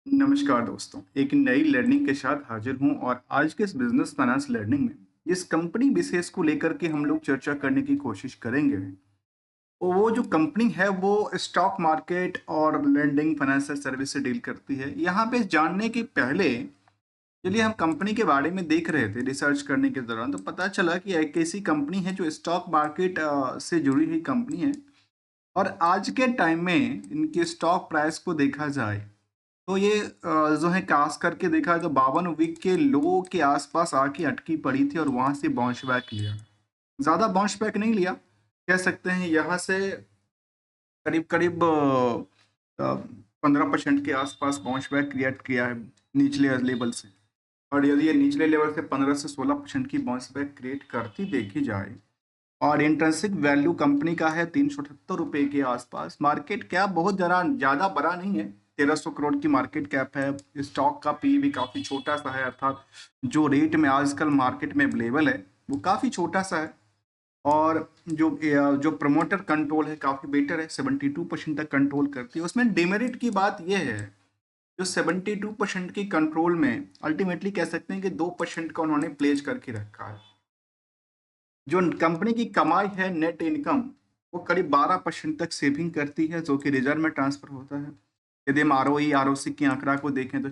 नमस्कार दोस्तों, एक नई लर्निंग के साथ हाजिर हूं और आज के इस बिजनेस फाइनेंस लर्निंग में इस कंपनी विशेष को लेकर के हम लोग चर्चा करने की कोशिश करेंगे। वो जो कंपनी है वो स्टॉक मार्केट और लैंडिंग फाइनेंशियल सर्विस से डील करती है। यहाँ पे जानने के पहले चलिए हम कंपनी के बारे में देख रहे थे रिसर्च करने के दौरान, तो पता चला कि एक ऐसी कंपनी है जो स्टॉक मार्केट से जुड़ी हुई कंपनी है। और आज के टाइम में इनके स्टॉक प्राइस को देखा जाए तो ये जो है कास करके देखा है तो 52 वीक के लो के आसपास आके अटकी पड़ी थी और वहां से बाउंस बैक लिया। ज्यादा बाउंस बैक नहीं लिया, कह सकते हैं यहाँ से करीब करीब 15% के आसपास बाउंस बैक क्रिएट किया है निचले लेवल से। और यदि ये निचले लेवल से 15 से 16% की बाउंस बैक क्रिएट करती देखी जाए और इंट्रिंसिक वैल्यू कंपनी का है 378 रुपए के आसपास। मार्केट कैप बहुत ज्यादा बड़ा नहीं है, 1300 करोड़ की मार्केट कैप है। स्टॉक का पी भी काफी छोटा सा है, अर्थात जो रेट में आजकल मार्केट में अवेलेबल है वो काफी छोटा सा है। और जो प्रमोटर कंट्रोल है काफी बेटर है, 72% तक कंट्रोल करती है। उसमें डिमेरिट की बात यह है, जो 72% की कंट्रोल में अल्टीमेटली कह सकते हैं कि 2% का उन्होंने प्लेज करके रखा है। जो कंपनी की कमाई है नेट इनकम वो करीब 12% तक सेविंग करती है, जो कि रिजर्व में ट्रांसफर होता है। यदि हम आरओसी की आंकड़ा को देखें तो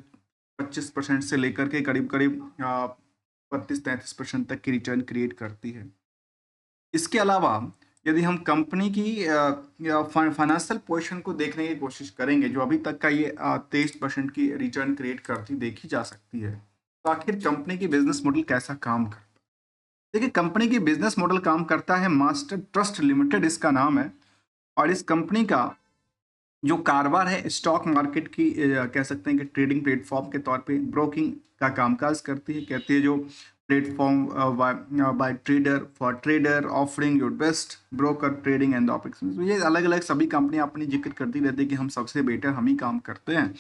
25% से लेकर के करीब करीब 32-33% तक की रिटर्न क्रिएट करती है। इसके अलावा यदि हम कंपनी की फाइनेंशियल पोजीशन को देखने की कोशिश करेंगे, जो अभी तक का ये 23% की रिटर्न क्रिएट करती देखी जा सकती है, तो आखिर कंपनी की बिजनेस मॉडल कैसा काम करता है। देखिए, कंपनी की बिजनेस मॉडल काम करता है, मास्टर ट्रस्ट लिमिटेड इसका नाम है। और इस कंपनी का जो कारोबार है स्टॉक मार्केट की कह सकते हैं कि ट्रेडिंग प्लेटफॉर्म के तौर पे ब्रोकिंग का कामकाज करती है। कहती है जो platform bye trader for trader offering your best broker trading and options. ये अलग अलग सभी कंपनियां अपनी जिक्र करती रहती है कि हम सबसे बेटर हम ही काम करते हैं।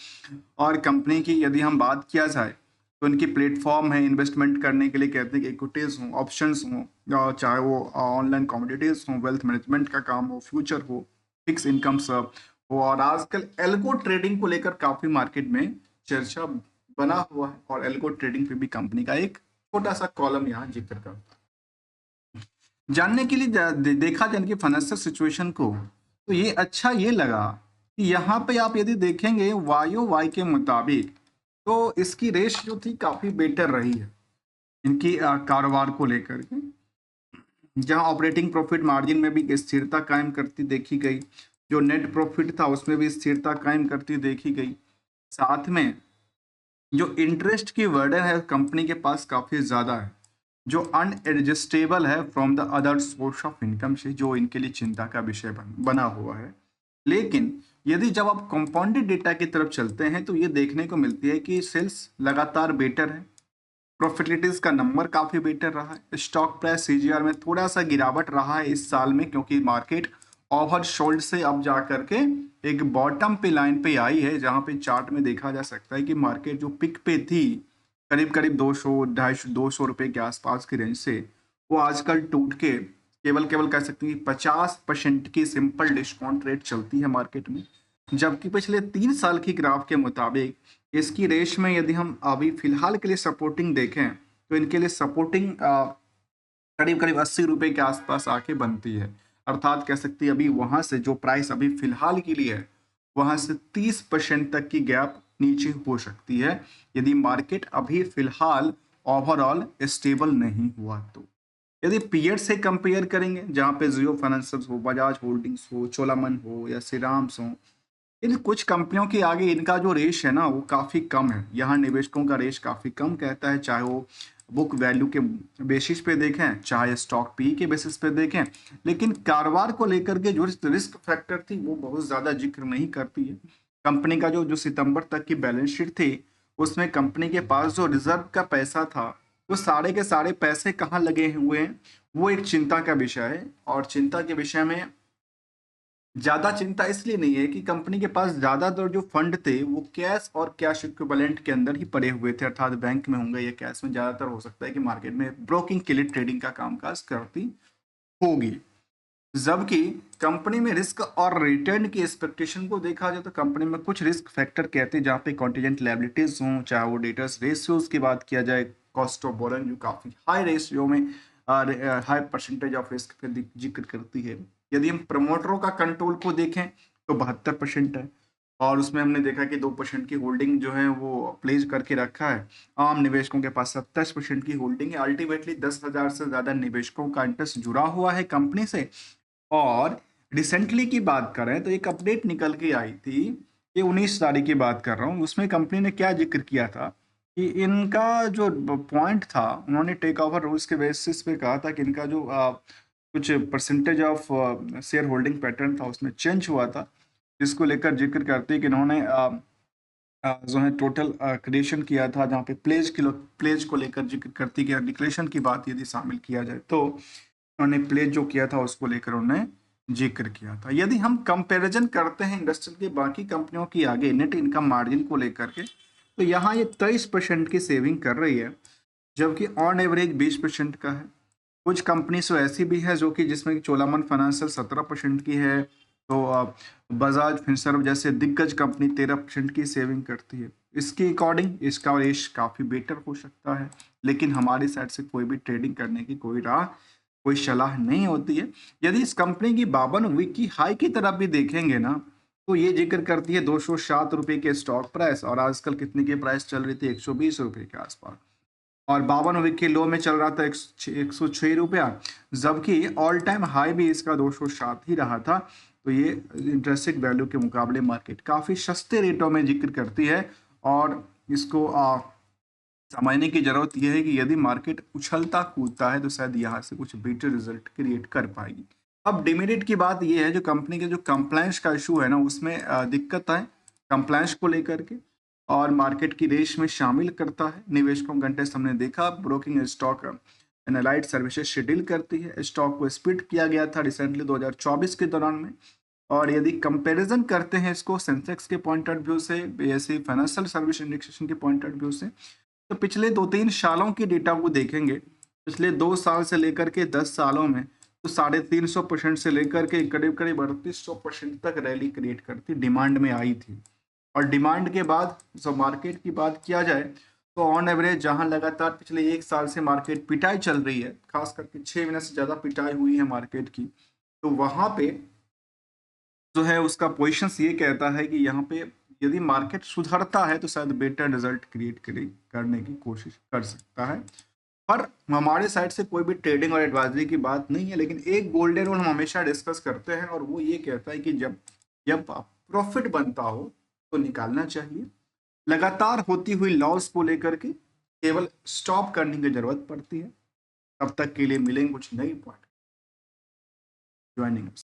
और कंपनी की यदि हम बात किया जाए तो इनकी प्लेटफॉर्म है इन्वेस्टमेंट करने के लिए, कहते हैं कि इक्विटीज हों, ऑप्शंस हों, चाहे वो ऑनलाइन कमोडिटीज हों, वेल्थ मैनेजमेंट का काम हो, फ्यूचर हो, फिक्स इनकम सब हो। और आजकल एल्गो ट्रेडिंग को लेकर काफी मार्केट में चर्चा बना हुआ है और एल्गो ट्रेडिंग पे भी कंपनी का एक छोटा सा कॉलम यहाँ जिक्र करता है। जानने के लिए देखा जाए इनकी फाइनेंशियल सिचुएशन को, तो ये अच्छा ये लगा कि यहाँ पे आप यदि देखेंगे वाई वाई के मुताबिक तो इसकी रेस जो थी काफी बेटर रही है इनकी कारोबार को लेकर के। जहां ऑपरेटिंग प्रॉफिट मार्जिन में भी स्थिरता कायम करती देखी गई, जो नेट प्रॉफिट था उसमें भी स्थिरता कायम करती देखी गई। साथ में जो इंटरेस्ट की बर्डन है कंपनी के पास काफी ज्यादा है, जो अनएडजस्टेबल है from the other source of income से, जो इनके लिए चिंता का विषय बना हुआ है। लेकिन यदि जब आप कंपाउंडेड डेटा की तरफ चलते हैं तो ये देखने को मिलती है कि सेल्स लगातार बेटर है, प्रॉफिटिलिटीज का नंबर काफी बेटर रहा है, स्टॉक प्राइस सीजीआर में थोड़ा सा गिरावट रहा है इस साल में, क्योंकि मार्केट ओवर सोल्ड से अब जा करके एक बॉटम पे लाइन पे आई है, जहां पे चार्ट में देखा जा सकता है कि मार्केट जो पिक पे थी करीब करीब 200 250 रुपए के आसपास की रेंज से, वो आजकल टूट के केवल केवल कह सकते हैं कि 50% की सिंपल डिस्काउंट रेट चलती है मार्केट में। जबकि पिछले 3 साल की ग्राफ के मुताबिक इसकी रेश में यदि हम अभी फिलहाल के लिए सपोर्टिंग देखें तो इनके लिए सपोर्टिंग करीब करीब 80 रुपए के आसपास आके बनती है। अर्थात कह सकती है अभी वहां से जो प्राइस अभी फिलहाल के लिए है वहां से 30% तक की गैप नीचे हो सकती है, यदि मार्केट अभी फिलहाल ओवरऑल स्टेबल नहीं हुआ तो। यदि पीएड से कंपेयर करेंगे, जहां पे जियो फाइनेंशियल हो, बजाज होल्डिंग्स हो, चोलामन हो या श्रीराम्स हो, इन कुछ कंपनियों के आगे इनका जो रेश है ना वो काफी कम है। यहाँ निवेशकों का रेश काफी कम कहता है, चाहे वो बुक वैल्यू के बेसिस पे देखें चाहे स्टॉक पी के बेसिस पे देखें। लेकिन कारोबार को लेकर के जो रिस्क फैक्टर थी वो बहुत ज्यादा जिक्र नहीं करती है। कंपनी का जो जो सितंबर तक की बैलेंस शीट थी उसमें कंपनी के पास जो रिजर्व का पैसा था वो सारे के सारे पैसे कहाँ लगे हुए हैं, वो एक चिंता का विषय है। और चिंता के विषय में ज्यादा चिंता इसलिए नहीं है कि कंपनी के पास ज्यादातर जो फंड थे वो कैश और कैश इक्विवेलेंट के अंदर ही पड़े हुए थे, अर्थात बैंक में होंगे या कैश में। ज्यादातर हो सकता है कि मार्केट में ब्रोकिंग के लिए ट्रेडिंग का कामकाज करती होगी। जबकि कंपनी में रिस्क और रिटर्न की एक्सपेक्टेशन को देखा जाए तो कंपनी में कुछ रिस्क फैक्टर कहते हैं जहाँ पे कॉन्टीजेंट लायबिलिटीज हों, चाहे वो डेटर्स रेशियोज की बात किया जाए, कॉस्ट ऑफ बोरोइंग जो काफी हाई रेशियो में हाई परसेंटेज ऑफ रिस्क पे जिक्र करती है। यदि हम प्रमोटरों का कंट्रोल को देखें तो 72% है, और उसमें हमने देखा कि 2% की होल्डिंग जो है वो प्लेज करके रखा है। आम निवेशकों के पास 27% की होल्डिंग है। अल्टीमेटली 10,000 से ज्यादा निवेशकों का इंटरेस्ट जुड़ा हुआ है कंपनी से। और रिसेंटली की बात करें तो एक अपडेट निकल के आई थी, ये 19 तारीख की बात कर रहा हूँ, उसमें कंपनी ने क्या जिक्र किया था कि इनका जो पॉइंट था, उन्होंने टेक ओवर रूल्स के बेसिस पे कहा था कि इनका जो कुछ percentage of share holding pattern था उसमें चेंज हुआ था, जिसको लेकर जिक्र करते हैं कि इन्होंने जो है टोटल क्रिएशन किया था, जहाँ पे प्लेज को लेकर जिक्र करती कि डिक्लेरेशन की बात यदि शामिल किया जाए तो उन्होंने प्लेज जो किया था उसको लेकर उन्होंने जिक्र किया था। यदि हम कंपैरिजन करते हैं इंडस्ट्री के बाकी कंपनियों की आगे नेट इनकम मार्जिन को लेकर के, तो यहाँ ये 23% की सेविंग कर रही है, जबकि ऑन एवरेज 20% का है। कुछ कंपनी तो ऐसी भी है जो कि जिसमें कि चोलामन फाइनेंशियल 17% की है, तो बजाज फिनसर्व जैसे दिग्गज कंपनी 13% की सेविंग करती है। इसके अकॉर्डिंग इसका रेश काफी बेटर हो सकता है, लेकिन हमारी साइड से कोई भी ट्रेडिंग करने की कोई सलाह नहीं होती है। यदि इस कंपनी की 52 वीक की हाई की तरफ भी देखेंगे ना, तो ये जिक्र करती है 207 रुपए के स्टॉक प्राइस, और आजकल कितने की प्राइस चल रही थी, 120 रुपए के आसपास, और 52 वीक के लो में चल रहा था 106 रुपया, जबकि ऑल टाइम हाई भी इसका 207 ही रहा था। तो ये इंटरेस्टेड वैल्यू के मुकाबले मार्केट काफी सस्ते रेटों में जिक्र करती है, और इसको समझने की जरूरत यह है कि यदि मार्केट उछलता कूदता है तो शायद यहाँ से कुछ बेटर रिजल्ट क्रिएट कर पाएगी। अब डिमेरिट की बात यह है, जो कंपनी के जो कंप्लायंस का इशू है ना, उसमें दिक्कत है कंप्लायंस को लेकर के, और मार्केट की रेस में शामिल करता है निवेशकों घंटे। हमने देखा broking stock analyte services schedule करती है, स्टॉक को स्प्लिट किया गया था रिसेंटली 2024 के दौरान में। और यदि कंपैरिजन करते हैं इसको सेंसेक्स के पॉइंट ऑफ व्यू से, BSE फाइनेंशियल सर्विस इंडेक्सेशन के पॉइंट ऑफ व्यू से, तो पिछले 2-3 सालों की डेटा को देखेंगे, पिछले 2 साल से लेकर के 10 सालों में, तो 350% से लेकर के करीब करीब 3800% तक रैली क्रिएट करती डिमांड में आई थी। और डिमांड के बाद जो मार्केट की बात किया जाए तो ऑन एवरेज जहां लगातार पिछले 1 साल से मार्केट पिटाई चल रही है, खास करके 6 महीने से ज्यादा पिटाई हुई है मार्केट की, तो वहां पे जो है उसका पोजीशंस ये कहता है कि यहाँ पे यदि मार्केट सुधरता है तो शायद बेटर रिजल्ट क्रिएट करने की कोशिश कर सकता है। पर हमारे साइड से कोई भी ट्रेडिंग और एडवाइजरी की बात नहीं है, लेकिन एक गोल्डन रूल हम हमेशा डिस्कस करते हैं, और वो ये कहता है कि जब जब प्रॉफिट बनता हो तो निकालना चाहिए। लगातार होती हुई लॉस को लेकर के केवल स्टॉप करने की जरूरत पड़ती है। तब तक के लिए मिलेंगे कुछ नई पॉइंट ज्वाइनिंग।